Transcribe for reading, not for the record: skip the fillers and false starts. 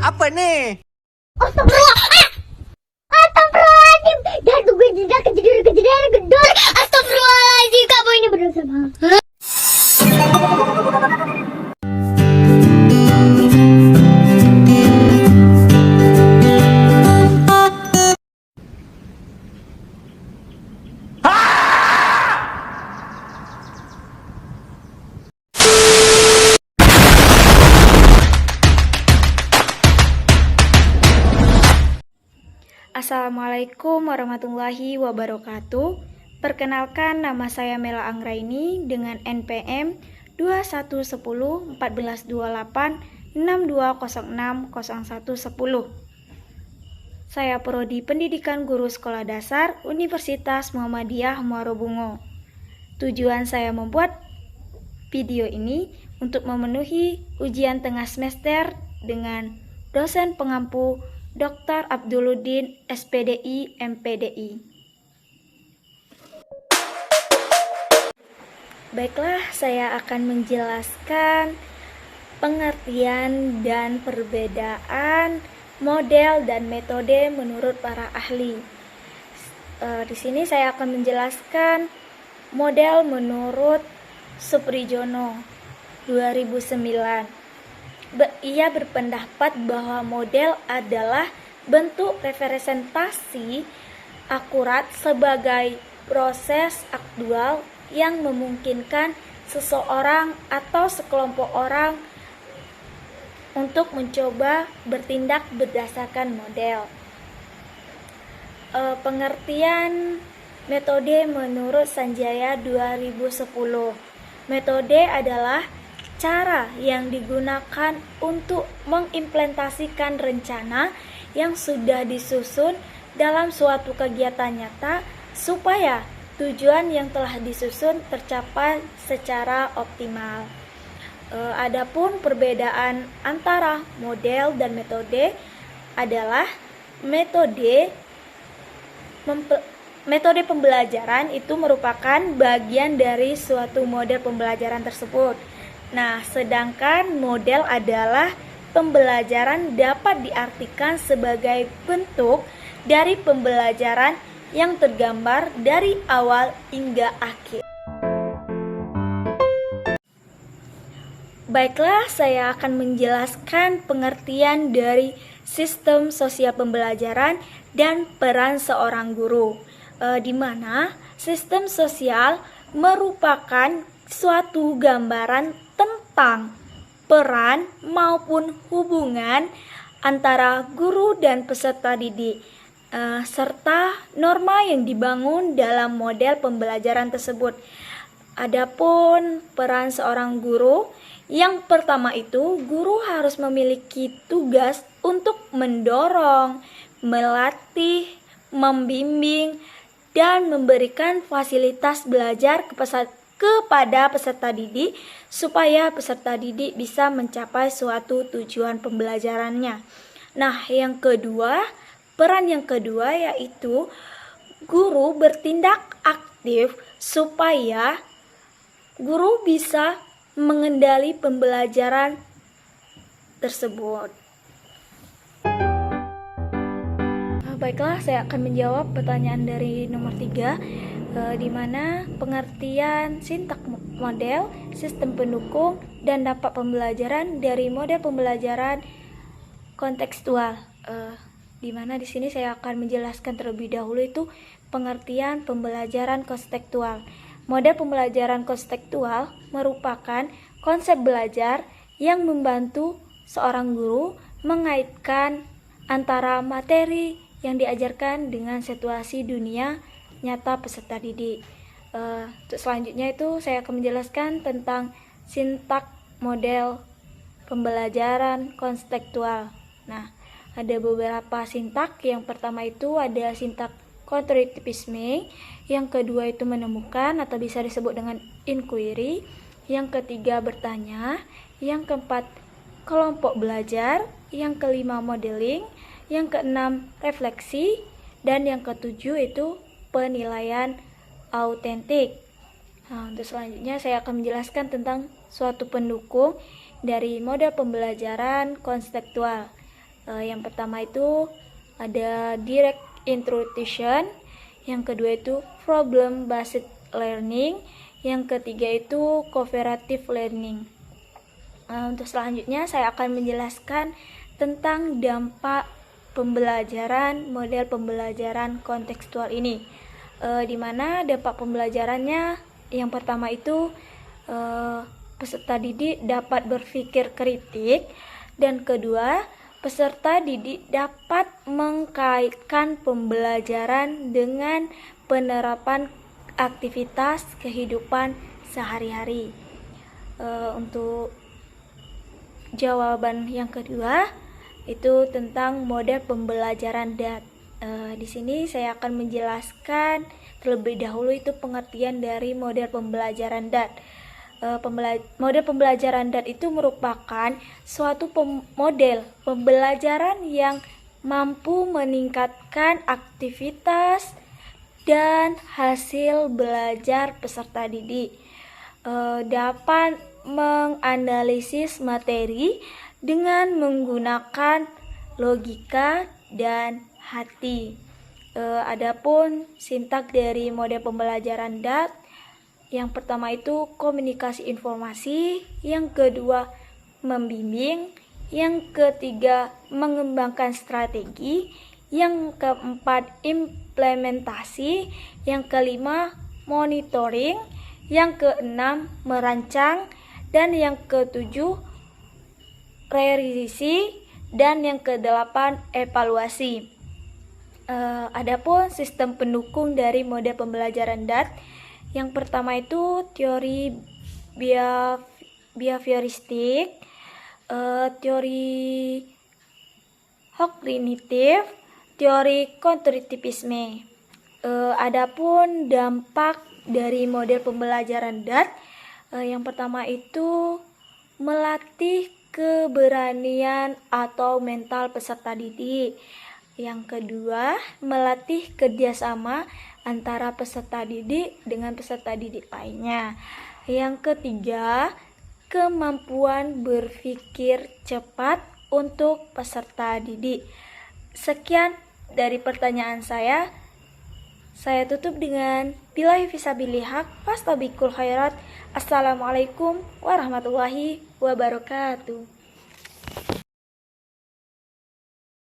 Apa nih? Astagfirullah. Astagfirullahaladzim. Dan gue tidak kejadian gedor. Astagfirullahaladzim. Kamu ini berdosa banget. Assalamualaikum warahmatullahi wabarakatuh. Perkenalkan, nama saya Mela Anggraini dengan NPM 2110142862060110. Saya Prodi Pendidikan Guru Sekolah Dasar Universitas Muhammadiyah Muaro Bungo. Tujuan saya membuat video ini untuk memenuhi ujian tengah semester dengan dosen pengampu Dr. Abduluddin, SPDI, MPDI. Baiklah, saya akan menjelaskan pengertian dan perbedaan model dan metode menurut para ahli. Di sini saya akan menjelaskan model menurut Suprijono 2009. Ia berpendapat bahwa model adalah bentuk representasi akurat sebagai proses aktual yang memungkinkan seseorang atau sekelompok orang untuk mencoba bertindak berdasarkan model. Pengertian metode menurut Sanjaya 2010. Metode adalah cara yang digunakan untuk mengimplementasikan rencana yang sudah disusun dalam suatu kegiatan nyata supaya tujuan yang telah disusun tercapai secara optimal. Adapun perbedaan antara model dan metode adalah metode pembelajaran itu merupakan bagian dari suatu model pembelajaran tersebut. Nah, sedangkan model adalah pembelajaran dapat diartikan sebagai bentuk dari pembelajaran yang tergambar dari awal hingga akhir. Baiklah, saya akan menjelaskan pengertian dari sistem sosial pembelajaran dan peran seorang guru, di mana sistem sosial merupakan suatu gambaran tentang peran maupun hubungan antara guru dan peserta didik, serta norma yang dibangun dalam model pembelajaran tersebut. Adapun peran seorang guru, yang pertama itu guru harus memiliki tugas untuk mendorong, melatih, membimbing, dan memberikan fasilitas belajar kepada peserta didik supaya peserta didik bisa mencapai suatu tujuan pembelajarannya. Nah, peran yang kedua yaitu guru bertindak aktif supaya guru bisa mengendali pembelajaran tersebut. Baiklah, saya akan menjawab pertanyaan dari nomor 3, di mana pengertian sintak model, sistem pendukung, dan dampak pembelajaran dari model pembelajaran kontekstual. Di mana di sini saya akan menjelaskan terlebih dahulu itu pengertian pembelajaran kontekstual. Model pembelajaran kontekstual merupakan konsep belajar yang membantu seorang guru mengaitkan antara materi yang diajarkan dengan situasi dunia nyata peserta didik. Untuk selanjutnya itu saya akan menjelaskan tentang sintak model pembelajaran kontekstual. Nah, ada beberapa sintak. Yang pertama itu ada sintak konstruktivisme, yang kedua itu menemukan atau bisa disebut dengan inquiry, yang ketiga bertanya, yang keempat kelompok belajar, yang kelima modeling, yang keenam refleksi, dan yang ketujuh itu penilaian autentik. Nah, untuk selanjutnya saya akan menjelaskan tentang suatu pendukung dari model pembelajaran konseptual. Yang pertama itu ada direct introduction, yang kedua itu problem based learning, yang ketiga itu cooperative learning. Untuk selanjutnya saya akan menjelaskan tentang dampak pembelajaran model pembelajaran kontekstual ini, di mana dampak pembelajarannya yang pertama itu peserta didik dapat berpikir kritik, dan kedua peserta didik dapat mengkaitkan pembelajaran dengan penerapan aktivitas kehidupan sehari-hari. Untuk jawaban yang kedua itu tentang model pembelajaran DAT. Di sini saya akan menjelaskan terlebih dahulu itu pengertian dari model pembelajaran DAT. Model pembelajaran DAT itu merupakan suatu model pembelajaran yang mampu meningkatkan aktivitas dan hasil belajar peserta didik, dapat menganalisis materi dengan menggunakan logika dan hati. Adapun sintak dari model pembelajaran DAT, yang pertama itu komunikasi informasi, yang kedua membimbing, yang ketiga mengembangkan strategi, yang keempat implementasi, yang kelima monitoring, yang keenam merancang, dan yang ketujuh revisi, dan yang kedelapan evaluasi. Adapun sistem pendukung dari model pembelajaran DAT, yang pertama itu teori behavioristik, teori kognitif, teori konstruktivisme. Adapun dampak dari model pembelajaran DAT, yang pertama itu melatih keberanian atau mental peserta didik. Yang kedua, melatih kerjasama antara peserta didik dengan peserta didik lainnya. Yang ketiga, kemampuan berpikir cepat untuk peserta didik. Sekian dari pertanyaan saya. Saya tutup dengan billahi fisabilillah haq, fastabiqul khairat. Assalamualaikum warahmatullahi wabarakatuh.